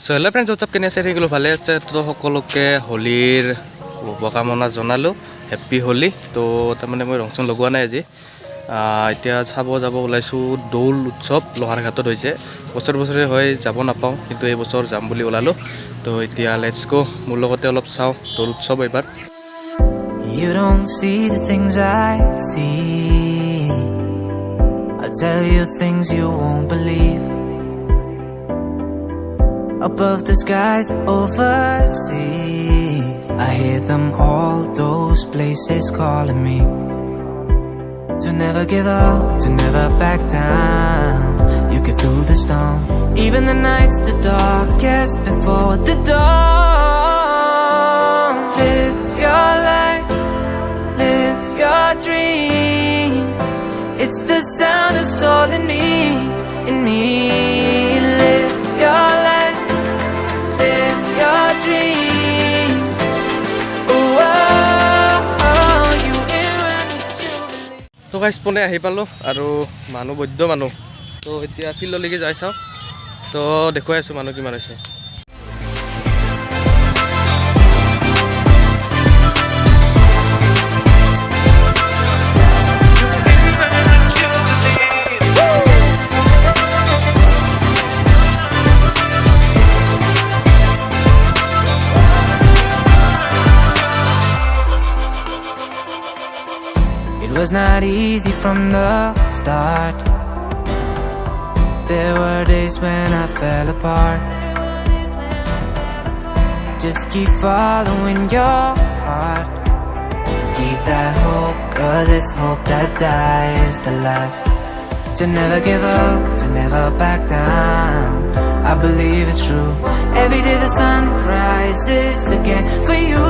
So hello' friends উৎসৱ কেনে আছে থাকিলোঁ ভালে আছে তো সকলোকে হোলীৰ শুভকামনা জনালোঁ হেপ্পী হোলী তো তাৰমানে মই ৰং চং লগোৱা নাই আজি এতিয়া চাব যাব ওলাইছোঁ দৌল উৎসৱ লোহাৰঘাটত হৈছে বছৰে হয় যাব নাপাওঁ কিন্তু এই বছৰ যাম বুলি ওলালোঁ তো এতিয়া লেটছ গো মোৰ লগতে অলপ চাওঁ দৌল উৎসৱ এইবাৰ You don't see the things I see. I'll tell you things you won't believe. Above the skies overseas, I hear them all, those places calling me. To never give up, to never back down. You get through the storm, even the nights the darkest before the dawn. Live your life, live your dream. It's the sound of soul in me, in me. Live your life, live your dream. Oh, oh, oh, you in what you believe. তো guys পোনে আহি পালোঁ আৰু মানুহ বৈদ্য মানুহ তো এতিয়া ফিল্ডলৈকে যাই চাওঁ তো দেখুৱাই আছোঁ মানুহ কিমান হৈছে It was not easy from the start. There were days when I fell apart. Just keep following your heart. Keep that hope, 'cause it's hope that dies the last. To never give up, to never back down. I believe it's true. Every day the sun rises again for you.